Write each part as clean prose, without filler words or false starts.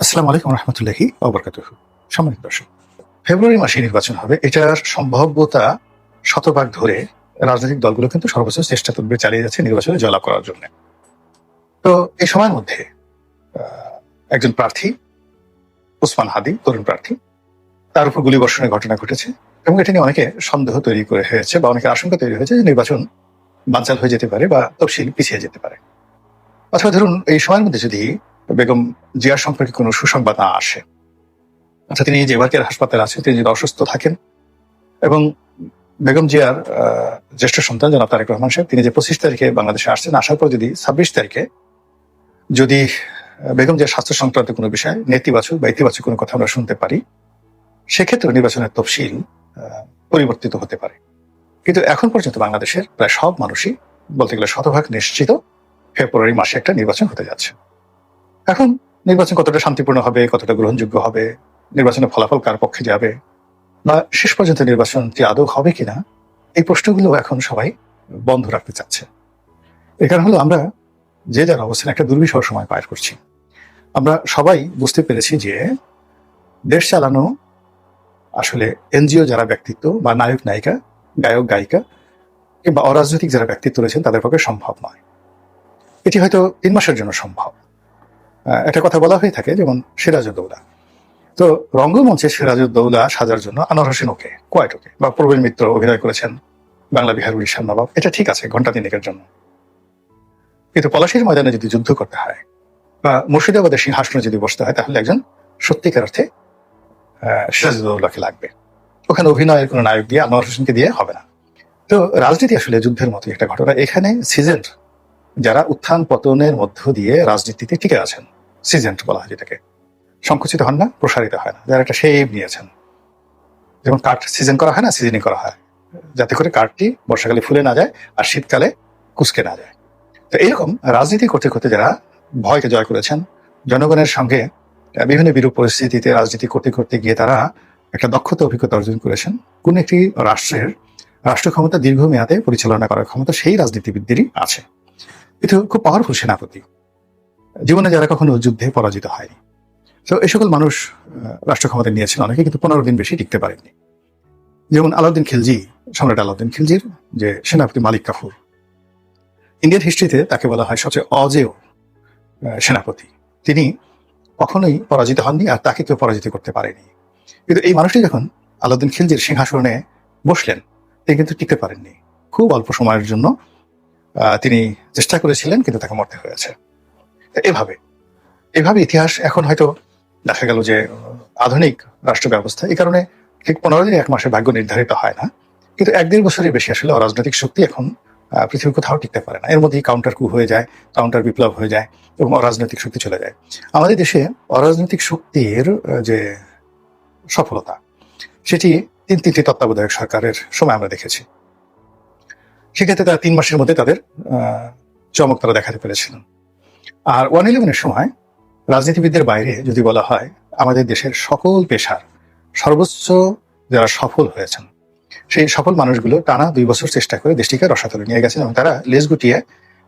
আসসালামু আলাইকুম রহমতুল্লাহি ওবরকাতুহু। সম্মানিত দর্শক, ফেব্রুয়ারি মাসে নির্বাচন হবে, এটার সম্ভাব্যতা শতভাগ ধরে রাজনৈতিক দলগুলো কিন্তু সর্বোচ্চ চেষ্টা তদবির চালিয়ে যাচ্ছে নির্বাচনে জয়লাভ করার জন্য। তো এই সময়ের মধ্যে একজন প্রার্থী ওসমান হাদি, তরুণ প্রার্থী, তার উপর গুলিবর্ষণের ঘটনা ঘটেছে এবং এটা নিয়ে অনেকে সন্দেহ তৈরি করে হয়েছে বা অনেকে আশঙ্কা তৈরি হয়েছে যে নির্বাচন বানচাল হয়ে যেতে পারে বা তফসিল পিছিয়ে যেতে পারে। অথবা ধরুন এই সময়ের মধ্যে যদি বেগম জিয়ার সম্পর্কে কোনো সুসংবাদ না আসে, অর্থাৎ তিনি যে এবারকের হাসপাতালে আছেন, তিনি যদি অসুস্থ থাকেন এবং বেগম জিয়ার জ্যেষ্ঠ সন্তান জনাব তারেক রহমান সাহেব, তিনি যে 25 তারিখে বাংলাদেশে আসছেন, আসার পর যদি 26 তারিখে যদি বেগম জিয়ার স্বাস্থ্য সংক্রান্ত কোনো বিষয় নেতিবাচক বা ইতিবাচক কোনো কথা আমরা শুনতে পারি, সেক্ষেত্রে নির্বাচনের তফসিল পরিবর্তিত হতে পারে। কিন্তু এখন পর্যন্ত বাংলাদেশের প্রায় সব মানুষই বলতে গেলে শতভাগ নিশ্চিত ফেব্রুয়ারি মাসে একটা নির্বাচন হতে যাচ্ছে। এখন নির্বাচন কতটা শান্তিপূর্ণ হবে, কতটা গ্রহণযোগ্য হবে, নির্বাচনের ফলাফল কার পক্ষে যাবে, বা শেষ পর্যন্ত নির্বাচনটি আদৌ হবে কিনা, এই প্রশ্নগুলো এখন সবাই বন্ধ রাখতে চাচ্ছে। এর কারণ হলো আমরা যে যার অবস্থানে একটা দুর্বিষহ সময় পার করছি। আমরা সবাই বুঝতে পেরেছি যে দেশ চালানো আসলে এনজিও যারা ব্যক্তিত্ব বা নায়ক নায়িকা, গায়ক গায়িকা কিংবা অরাজনৈতিক যারা ব্যক্তিত্ব রয়েছেন তাদের পক্ষে সম্ভব নয়। এটি হয়তো 3 মাসের জন্য সম্ভব। একটা কথা বলা হয়ে থাকে, যেমন সিরাজউদ্দৌলা, তো রঙ্গমঞ্চে সিরাজউদ্দৌলা সাজার জন্য আনোয়ার হোসেন ওকে, কোয়াইট ওকে, বা প্রবীণ মিত্র অভিনয় করেছেন বাংলা বিহার উড়িষ্যার নবাব, এটা ঠিক আছে ঘন্টা 3 জন্য। কিন্তু পলাশীর ময়দানে যদি যুদ্ধ করতে হয় বা মুর্শিদাবাদের সিংহাসনে যদি বসতে হয়, তাহলে একজন সত্যিকার অর্থে সিরাজউদ্দৌলাকে লাগবে। ওখানে অভিনয়ের কোনো নায়ক দিয়ে আনোয়ার হোসেনকে দিয়ে হবে না। তো রাজনীতি আসলে যুদ্ধের মতো একটা ঘটনা। এখানে সিজেন্ট যারা উত্থান পতনের মধ্য দিয়ে রাজনীতিতে টিকে আছেন, সিজেন্ট বলা হয় যেটাকে, সংকুচিত হন না, প্রসারিত হয় না, যারা একটা শেপ নিয়েছেন। যেমন কাঠ সিজন করা হয় না, সিজনিং করা হয় যাতে করে কাঠটি বর্ষাকালে ফুলে না যায় আর শীতকালে কুচকে না যায়। তো এইরকম রাজনীতি করতে করতে যারা ভয়কে জয় করেছেন, জনগণের সঙ্গে বিভিন্ন বিরূপ পরিস্থিতিতে রাজনীতি করতে করতে গিয়ে তারা একটা দক্ষতা অভিজ্ঞতা অর্জন করেছেন, কোন একটি রাষ্ট্রের রাষ্ট্র ক্ষমতা দীর্ঘমেয়াদে পরিচালনা করার ক্ষমতা সেই রাজনীতিবিদদেরই আছে। কিন্তু খুব পাওয়ারফুল সেনাপতি, জীবনে যারা কখনো যুদ্ধে পরাজিত হয়নি। তো এই সকল মানুষ রাষ্ট্র ক্ষমতা নিয়েছেন অনেকে, কিন্তু 15 দিন বেশি টিকতে পারেননি। যেমন আলাউদ্দিন খিলজি, সম্রাট আলাউদ্দিন খিলজির যে সেনাপতি মালিক কাফুর, ইন্ডিয়ান হিস্ট্রিতে তাকে বলা হয় সবচেয়ে অজেয় সেনাপতি। তিনি কখনোই পরাজিত হননি আর তাকে কেউ পরাজিত করতে পারেনি। কিন্তু এই মানুষটি যখন আলাউদ্দিন খিলজির সিংহাসনে বসলেন, তিনি কিন্তু টিকতে পারেননি। খুব অল্প সময়ের জন্য তিনি চেষ্টা করেছিলেন, কিন্তু তাকে মরতে হয়েছে। এভাবে ইতিহাস এখন হয়তো দেখা গেল যে আধুনিক রাষ্ট্র ব্যবস্থা, এই কারণে ঠিক 15 দিন 1 মাসের ভাগ্য নির্ধারিত হয় না, কিন্তু 1-1.5 বছরের বেশি আসলে অরাজনৈতিক শক্তি এখন পৃথিবীর কোথাও টিকতে পারে না। এর মধ্যেই কাউন্টার কু হয়ে যায়, কাউন্টার বিপ্লব হয়ে যায় এবং অরাজনৈতিক শক্তি চলে যায়। আমাদের দেশে অরাজনৈতিক শক্তির যে সফলতা, সেটি 3টি তত্ত্বাবধায়ক সরকারের সময় আমরা দেখেছি। সেক্ষেত্রে তারা 3 মাসের মধ্যে তাদের চমক তারা দেখাতে পেরেছিলেন। আর 111-এর সময় রাজনীতিবিদদের বাইরে যদি বলা হয়, আমাদের দেশের সকল পেশার সর্বোচ্চ যারা সফল হয়েছেন, সেই সফল মানুষগুলো টানা 2 বছর চেষ্টা করে দেশটিকে রসাতলে নিয়ে গেছেন এবং তারা লেজ গুটিয়ে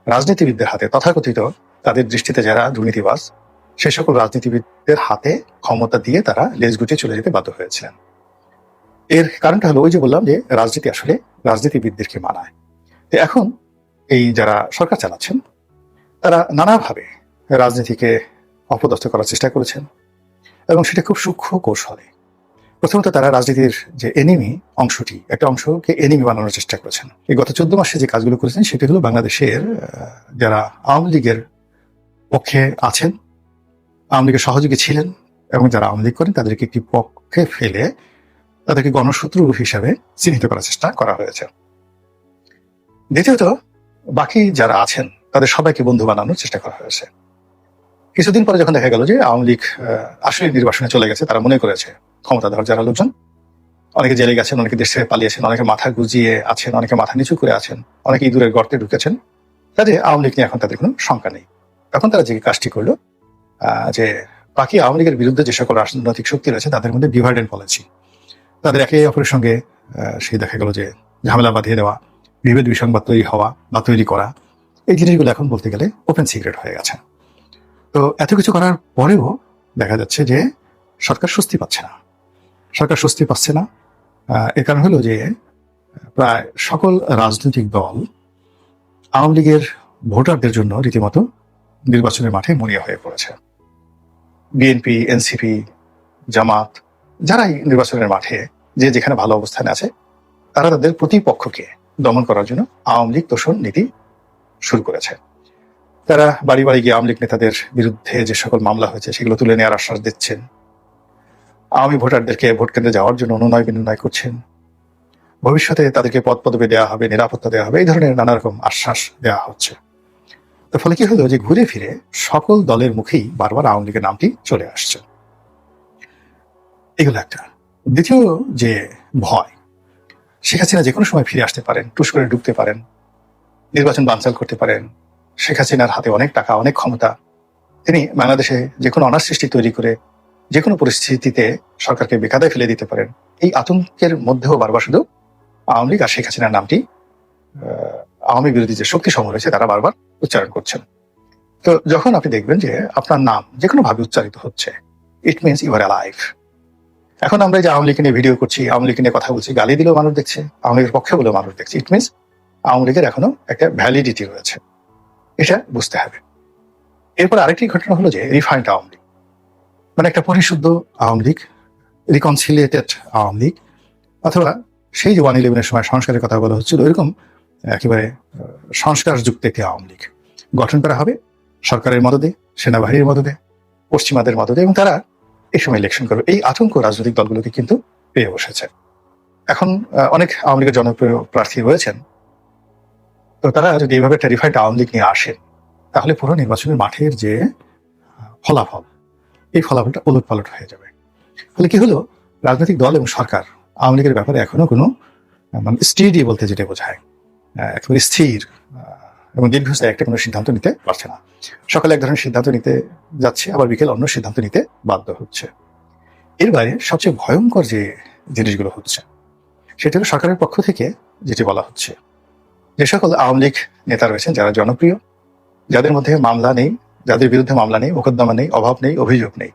রাজনীতিবিদদের হাতে, তথাকথিত তাদের দৃষ্টিতে যারা দুর্নীতিবাজ, সেই সকল রাজনীতিবিদদের হাতে ক্ষমতা দিয়ে তারা লেজ গুটিয়ে চলে যেতে বাধ্য হয়েছিলেন। এর কারণটা হলো ওই যে বললাম যে রাজনীতি আসলে রাজনীতিবিদদেরকে মানায়। তো এখন এই যারা সরকার চালাচ্ছেন, তারা নানাভাবে রাজনীতিকে অপদস্থ করার চেষ্টা করেছেন এবং সেটা খুব সূক্ষ্ম কৌশলে। প্রথমত তারা রাজনীতির যে এনিমি অংশটি, একটা অংশকে এনিমি বানানোর চেষ্টা করেছেন। এই গত 14 মাসে যে কাজগুলো করেছেন, সেটি হলো বাংলাদেশের যারা আওয়ামী লীগের পক্ষে আছেন, আওয়ামী লীগের সহযোগী ছিলেন এবং যারা আওয়ামী লীগ করেন, তাদেরকে একটি পক্ষে ফেলে তাদেরকে গণশত্রু হিসাবে চিহ্নিত করার চেষ্টা করা হয়েছে। দ্বিতীয়ত, বাকি যারা আছেন তাদের সবাইকে বন্ধু বানানোর চেষ্টা করা হয়েছে। কিছুদিন পরে যখন দেখা গেল যে আওয়ামী লীগ আসলে নির্বাসনে চলে গেছে, তারা মনে করেছে ক্ষমতাধর যারা লোকজন, অনেকে জেলে গেছেন, অনেকে দেশ ছেড়ে পালিয়েছেন, অনেকে মাথা গুজিয়ে আছেন, অনেকে মাথা নিচু করে আছেন, অনেকে ইঁদুরের গর্তে ঢুকেছেন, কাজে আওয়ামী লীগ নিয়ে এখন তাদের কোনো শঙ্কা নেই। তখন তারা যে কাজটি করলো, যে বাকি আওয়ামী লীগের বিরুদ্ধে যে সকল রাজনৈতিক শক্তি রয়েছে তাদের মধ্যে ডিভাইড এন্ড পলিসি, তাদের একে অপরের সঙ্গে সেই দেখা গেল যে ঝামেলা বাঁধিয়ে দেওয়া, বিভেদ বিসংবাদ তৈরি হওয়া বা তৈরি করা, এই জিনিসগুলো এখন বলতে গেলে ওপেন সিক্রেট হয়ে গেছে। তো এত কিছু করার পরেও দেখা যাচ্ছে যে সরকার স্বস্তি পাচ্ছে না। সরকার স্বস্তি পাচ্ছে না, এর কারণ হলো যে প্রায় সকল রাজনৈতিক দল আওয়ামী লীগের ভোটারদের জন্য রীতিমতো নির্বাচনের মাঠে মরিয়া হয়ে পড়েছে। বিএনপি, এনসিপি, জামাত, যারাই নির্বাচনের মাঠে যে যেখানে ভালো অবস্থানে আছে, তারা তাদের প্রতিপক্ষকে দমন করার জন্য আওয়ামী লীগ তোষণ নীতি শুরু করেছে। তারা বাড়ি বাড়ি গিয়ে আওয়ামী লীগ নেতাদের বিরুদ্ধে যে সকল মামলা হয়েছে সেগুলো তুলে নেওয়ার আশ্বাস দিচ্ছেন। আওয়ামী ভোটারদেরকে ভোট কেন্দ্রে যাওয়ার জন্য অনুনয় বিনয় করছেন। ভবিষ্যতে তাদেরকে পদ পদবি দেওয়া হবে, নিরাপত্তা দেওয়া হবে, এই ধরনের নানা রকম আশ্বাস দেওয়া হচ্ছে। তো ফলে কি হলো যে ঘুরে ফিরে সকল দলের মুখেই বারবার আওয়ামী লীগের নামটি চলে আসছে। এগুলো একটা। দ্বিতীয় যে ভয়, শেখ হাসিনা যে কোনো সময় ফিরে আসতে পারেন, টুস করে ঢুকতে পারেন, নির্বাচন বানচাল করতে পারেন। শেখ হাসিনার হাতে অনেক টাকা, অনেক ক্ষমতা। তিনি বাংলাদেশে যে কোনো অনার সৃষ্টি তৈরি করে যে কোনো পরিস্থিতিতে সরকারকে বেকায়দায় ফেলে দিতে পারেন। এই আতঙ্কের মধ্যেও বারবার শুধু আওয়ামী লীগ আর শেখ হাসিনার নামটি আওয়ামী বিরোধী যে শক্তি সমূহ রয়েছে তারা বারবার উচ্চারণ করছেন। তো যখন আপনি দেখবেন যে আপনার নাম যে কোনো ভাবে উচ্চারিত হচ্ছে, it means you are alive. এখন আমরা যে আওয়ামী লীগ নিয়ে ভিডিও করছি, আওয়ামী লীগ নিয়ে কথা বলছি, গালি দিলেও মানুষ দেখছে, আওয়ামী লীগের পক্ষে বলেও মানুষ দেখছে, ইট মিনস আওয়ামী লীগের এখনো একটা ভ্যালিডিটি রয়েছে, এটা বুঝতে হবে। এরপর আরেকটি ঘটনা হলো যে রিফাইন্ড আওয়ামী লীগ, মানে একটা পরিশুদ্ধ আওয়ামী লীগ, রিকনসিলিয়েটেড আওয়ামী লীগ, অথবা সেই যে 1/11 সময় সংস্কারের কথা বলা হচ্ছিল এরকম একেবারে সংস্কার যুক্ত একটি আওয়ামী লীগ গঠন করা হবে সরকারের মদদে, সেনাবাহিনীর মদদে, পশ্চিমাদের মদদে, এবং তারা এই সময় ইলেকশন করবে। এই আতঙ্ক রাজনৈতিক দলগুলোকে কিন্তু পেয়ে বসেছে। এখন অনেক আওয়ামী লীগের জনপ্রিয় প্রার্থী রয়েছেন, তো তারা যদি এইভাবে একটা রিফাইন্ড আওয়ামী লীগ নিয়ে আসেন তাহলে পুরো নির্বাচনের মাঠের যে ফলাফল, এই ফলাফলটা ওলটপালট হয়ে যাবে। ফলে কি হলো, রাজনৈতিক দল এবং সরকার আওয়ামী লীগের ব্যাপারে এখনো কোনো মানে স্টেডি বলতে যেটা বোঝায়, একেবারে স্থির এবং দীর্ঘস্থায়ী একটা কোনো সিদ্ধান্ত নিতে পারছে না। সকালে এক ধরনের সিদ্ধান্ত নিতে যাচ্ছে, আবার বিকেল অন্য সিদ্ধান্ত নিতে বাধ্য হচ্ছে। এর বাইরে সবচেয়ে ভয়ঙ্কর যে জিনিসগুলো হচ্ছে সেটা হলো সরকারের পক্ষ থেকে যেটি বলা হচ্ছে, যে সকল আওয়ামী লীগ নেতা রয়েছেন যারা জনপ্রিয়, যাদের মধ্যে মামলা নেই, যাদের বিরুদ্ধে মামলা নেই, মোকদ্দমা নেই, অভাব নেই, অভিযোগ নেই,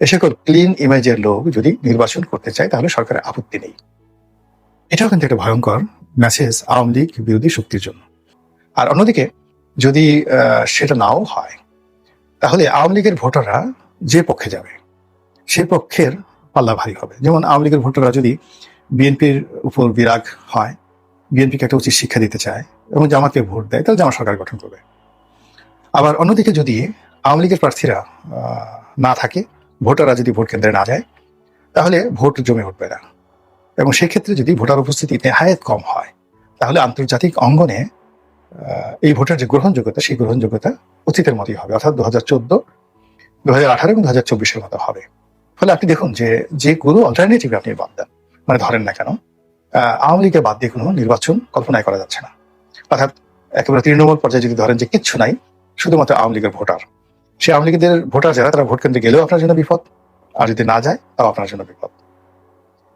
এ সকল ক্লিন ইমেজের লোক যদি নির্বাচন করতে চায় তাহলে সরকারের আপত্তি নেই। এটাও কিন্তু একটা ভয়ঙ্কর মেসেজ আওয়ামী লীগ বিরোধী শক্তির জন্য। আর অন্যদিকে যদি সেটা নাও হয় তাহলে আওয়ামী লীগের ভোটাররা যে পক্ষে যাবে সে পক্ষের পাল্লা ভারী হবে। যেমন আওয়ামী লীগের ভোটাররা যদি বিএনপির উপর বিরাগ হয়, বিএনপিকে একটা উচিত শিক্ষা দিতে চায় এবং জামাতকে ভোট দেয়, তাহলে জামাত সরকার গঠন করবে। আবার অন্যদিকে যদি আওয়ামী লীগের প্রার্থীরা না থাকে, ভোটাররা যদি ভোট কেন্দ্রে না যায়, তাহলে ভোট জমে উঠবে না। এবং সেক্ষেত্রে যদি ভোটার উপস্থিতি নেহায়েত কম হয় তাহলে আন্তর্জাতিক অঙ্গনে এই ভোটের যে গ্রহণযোগ্যতা, সেই গ্রহণযোগ্যতা অতীতের মতোই হবে, অর্থাৎ 2014, 2018 এবং 2024-এর মতো হবে। ফলে আপনি দেখুন যে কোনো অল্টারনেটিভ আপনি বাদ দেন, মানে ধরেন না কেন, আওয়ামী লীগকে বাদ দিয়ে কোনো নির্বাচন কল্পনাই করা যাচ্ছে না। অর্থাৎ একেবারে তৃণমূল পর্যায়ে যদি ধরেন যে কিচ্ছু নাই, শুধুমাত্র আওয়ামী লীগের ভোটার, সেই আওয়ামী লীগের ভোটার যারা, তারা ভোট কেন্দ্রে গেলেও আপনার জন্য বিপদ, আর যদি না যায় তাও আপনার জন্য বিপদ।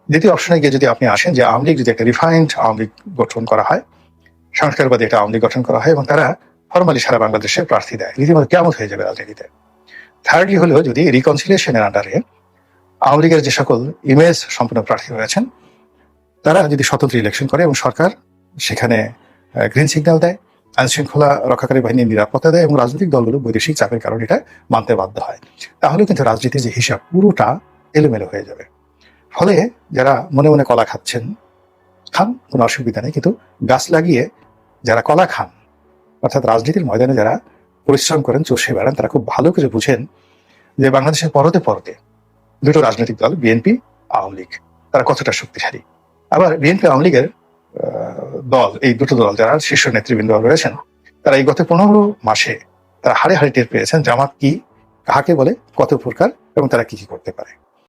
দ্বিতীয় অপশনে গিয়ে যদি আপনি আসেন যে আওয়ামী লীগ যদি একটা রিফাইন্ড আওয়ামী লীগ গঠন করা হয়, সংস্কারবাদী একটা আওয়ামী লীগ গঠন করা হয় এবং তারা ফরমালি সারা বাংলাদেশে প্রার্থী দেয়, রীতিমতো কেমন হয়ে যাবে রাজনীতিতে। থার্ডলি হলো যদি রিকনসিলিয়েশনের আন্ডারে আওয়ামী লীগের যে সকল ইমেজ সম্পন্ন প্রার্থী রয়েছেন তারা যদি স্বতন্ত্র ইলেকশন করে এবং সরকার সেখানে গ্রিন সিগন্যাল দেয়, আইন শৃঙ্খলা রক্ষাকারী বাহিনীর নিরাপত্তা দেয় এবং রাজনৈতিক দলগুলো বৈদেশিক চাপের কারণে এটা মানতে বাধ্য হয়, তাহলে কিন্তু রাজনীতির যে হিসাব পুরোটা এলোমেলো হয়ে যাবে। ফলে যারা মনে মনে কলা খাচ্ছেন, খান, কোনো অসুবিধা নেই, কিন্তু গাছ লাগিয়ে যারা কলা খান, অর্থাৎ রাজনীতির ময়দানে যারা পরিশ্রম করেন, চষে বেড়ান, তারা খুব ভালো করে বুঝেন যে বাংলাদেশের পরতে পরতে দুটো রাজনৈতিক দল, বিএনপি, আওয়ামী লীগ, তারা কতটা শক্তিশালী। আবার বিএনপি, আওয়ামী লীগের দল, এই দুটো দল যারা শীর্ষ নেতৃবৃন্দ রয়েছেন, তারা এই গত 15 মাসে তারা হাড়ে হাড়ে টের পেয়েছেন জামাত কি, কাহাকে বলে, কত প্রকার এবং তারা কি কি করতে পারে।